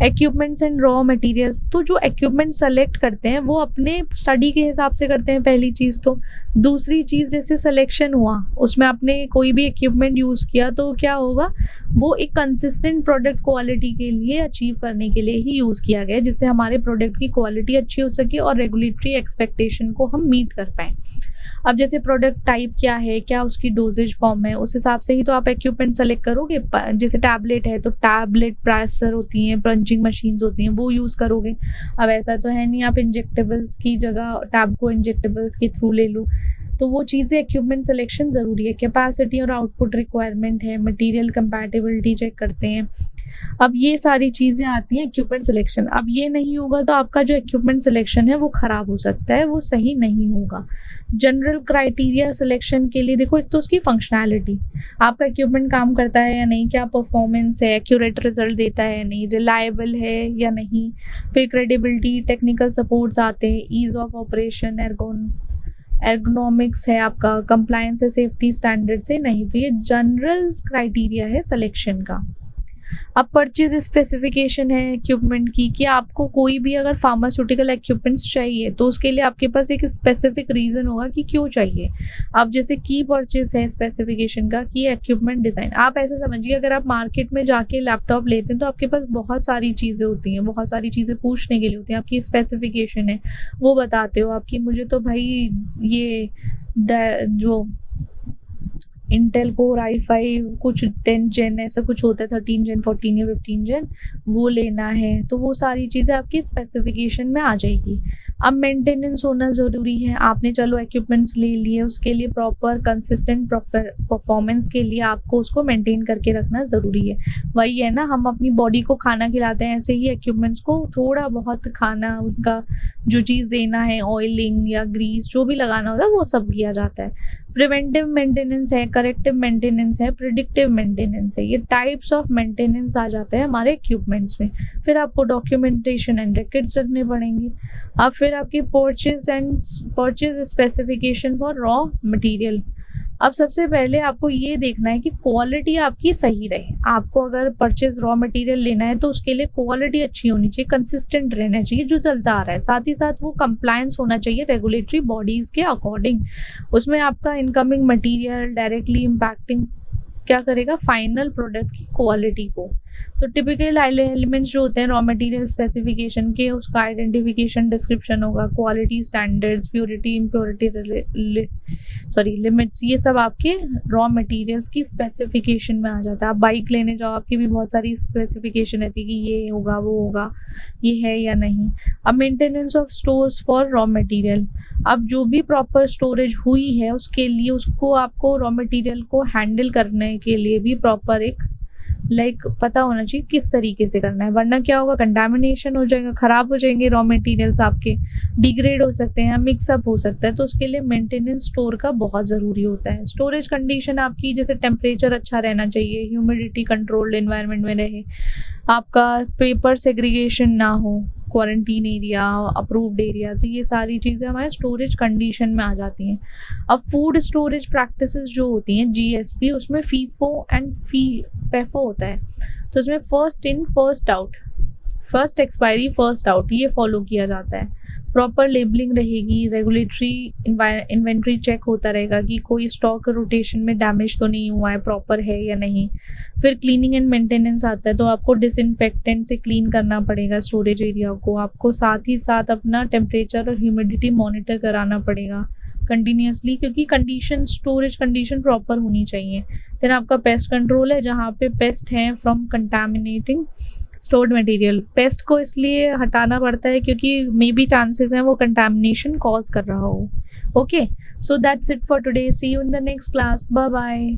Equipments and raw materials, तो जो equipment select करते हैं वो अपने स्टडी के हिसाब से करते हैं, पहली चीज़। तो दूसरी चीज़, जैसे सिलेक्शन हुआ, उसमें आपने कोई भी इक्विपमेंट यूज़ किया तो क्या होगा, वो एक कंसिस्टेंट प्रोडक्ट क्वालिटी के लिए अचीव करने के लिए ही यूज़ किया गया है, जिससे हमारे प्रोडक्ट की क्वालिटी अच्छी हो सके और रेगुलेटरी एक्सपेक्टेशन को हम मीट कर पाएँ। अब जैसे प्रोडक्ट टाइप क्या है, क्या उसकी डोजेज फॉर्म है, उस हिसाब से ही तो आप इक्विपमेंट सेलेक्ट करोगे। जैसे टैबलेट है तो टैबलेट प्रेसर होती हैं, पंचिंग मशीन्स होती हैं, वो यूज़ करोगे। अब ऐसा तो है नहीं आप इंजेक्टेबल्स की जगह टैब को इंजेक्टेबल्स के थ्रू ले लो। तो वो चीज़ें इक्विपमेंट सिलेक्शन ज़रूरी है। कैपेसिटी और आउटपुट रिक्वायरमेंट है, मटेरियल कंपैटिबिलिटी चेक करते हैं। अब ये सारी चीज़ें आती हैं इक्विपमेंट सिलेक्शन। अब ये नहीं होगा तो आपका जो इक्विपमेंट सिलेक्शन है वो ख़राब हो सकता है, वो सही नहीं होगा। जनरल क्राइटेरिया सिलेक्शन के लिए देखो, एक तो उसकी फंक्शनैलिटी, आपका इक्विपमेंट काम करता है या नहीं, क्या परफॉर्मेंस है, एक्यूरेट रिजल्ट देता है या नहीं, रिलायबल है या नहीं। फिर क्रेडिबिलिटी, टेक्निकल सपोर्ट्स आते हैं, ईज़ ऑफ ऑपरेशन, एर्गोनॉमिक्स है आपका, कंप्लायंस है सेफ्टी स्टैंडर्ड से नहीं। तो ये जनरल क्राइटेरिया है सिलेक्शन का। अब परचेज स्पेसिफिकेशन है इक्विपमेंट की, कि आपको कोई भी अगर फार्मास्यूटिकल इक्विपमेंट्स चाहिए तो उसके लिए आपके पास एक स्पेसिफिक रीज़न होगा कि क्यों चाहिए। अब जैसे की परचेज है स्पेसिफिकेशन का, कि इक्विपमेंट डिज़ाइन, आप ऐसे समझिए अगर आप मार्केट में जाके लैपटॉप लेते हैं तो आपके पास बहुत सारी चीज़ें होती हैं, बहुत सारी चीज़ें पूछने के लिए होती हैं। आपकी स्पेसिफिकेशन है वो बताते हो आपकी, मुझे तो भाई ये जो इंटेल कोर i5 कुछ 10 जेन ऐसा कुछ होता है, 13 जेन 14 या 15 जेन वो लेना है, तो वो सारी चीज़ें आपकी स्पेसिफिकेशन में आ जाएगी। अब मेंटेनेंस होना ज़रूरी है। आपने चलो इक्विपमेंट्स ले लिए, उसके लिए प्रॉपर कंसिस्टेंट परफॉर्मेंस के लिए आपको उसको मेंटेन करके रखना ज़रूरी है। वही है ना, हम अपनी बॉडी को खाना खिलाते हैं, ऐसे ही इक्विपमेंट्स को थोड़ा बहुत खाना, उनका जो चीज़ देना है, ऑयलिंग या ग्रीस जो भी लगाना होता है वो सब किया जाता है। प्रिवेंटिव मेंटेनेंस है, करेक्टिव मेंटेनेंस है, प्रिडिक्टिव मेंटेनेंस है। ये टाइप्स ऑफ मेंटेनेंस आ जाते हैं हमारे इक्विपमेंट्स में। फिर आपको डॉक्यूमेंटेशन एंड रिकॉर्ड्स रखने पड़ेंगे। अब फिर आपकी purchase specification for raw material. अब सबसे पहले आपको ये देखना है कि क्वालिटी आपकी सही रहे। आपको अगर परचेज रॉ मटेरियल लेना है तो उसके लिए क्वालिटी अच्छी होनी चाहिए, कंसिस्टेंट रहना चाहिए जो चलता आ रहा है। साथ ही साथ वो कंप्लायंस होना चाहिए रेगुलेटरी बॉडीज़ के अकॉर्डिंग। उसमें आपका इनकमिंग मटेरियल डायरेक्टली इम्पैक्टिंग क्या करेगा, फाइनल प्रोडक्ट की क्वालिटी को। तो टिपिकल एलिमेंट्स जो होते हैं रॉ मटेरियल स्पेसिफिकेशन के, उसका आइडेंटिफिकेशन डिस्क्रिप्शन होगा, quality standards, purity impurity limits, ये सब आपके रॉ मटेरियल्स की स्पेसिफिकेशन में आ जाता है। आप बाइक लेने जाओ, आपकी भी बहुत सारी स्पेसिफिकेशन रहती है कि ये होगा वो होगा, ये है या नहीं। अब maintenance of stores for raw material. अब जो भी प्रॉपर स्टोरेज हुई है उसके लिए उसको आपको रॉ मटेरियल को हैंडल करने के लिए भी प्रॉपर एक पता होना चाहिए किस तरीके से करना है, वरना क्या होगा, कंटामिनेशन हो जाएगा, ख़राब हो जाएंगे रॉ मटेरियल्स, आपके डिग्रेड हो सकते हैं, मिक्सअप हो सकता है। तो उसके लिए मेंटेनेंस स्टोर का बहुत ज़रूरी होता है। स्टोरेज कंडीशन आपकी, जैसे टेम्परेचर अच्छा रहना चाहिए, ह्यूमिडिटी कंट्रोल्ड एनवायरनमेंट में रहे, आपका पेपर सेग्रीगेशन ना हो, क्वारंटीन एरिया, अप्रूव्ड एरिया, तो ये सारी चीज़ें हमारे स्टोरेज कंडीशन में आ जाती हैं। अब फूड स्टोरेज प्रैक्टिसेस जो होती हैं GSP, उसमें फीफो एंड फेफो होता है। तो उसमें first in first out, first expiry first out, ये फॉलो किया जाता है। प्रॉपर लेबलिंग रहेगी, रेगुलेटरी इन्वेंट्री चेक होता रहेगा कि कोई स्टॉक रोटेशन में डैमेज तो नहीं हुआ है, प्रॉपर है या नहीं। फिर क्लीनिंग एंड मेंटेनेंस आता है, तो आपको डिसइंफेक्टेंट से क्लीन करना पड़ेगा स्टोरेज एरिया को। आपको साथ ही साथ अपना टेम्परेचर और ह्यूमिडिटी मॉनिटर कराना पड़ेगा कंटिन्यूसली, क्योंकि कंडीशन, स्टोरेज कंडीशन प्रॉपर होनी चाहिए। फिर आपका पेस्ट कंट्रोल है, जहाँ पे पेस्ट हैं from contaminating stored material. Paste को इसलिए हटाना पड़ता है क्योंकि मे बी चांसेस हैं वो कंटामिनेशन कॉज कर रहा हो। Okay, so that's it for today, see you in the next class, bye bye.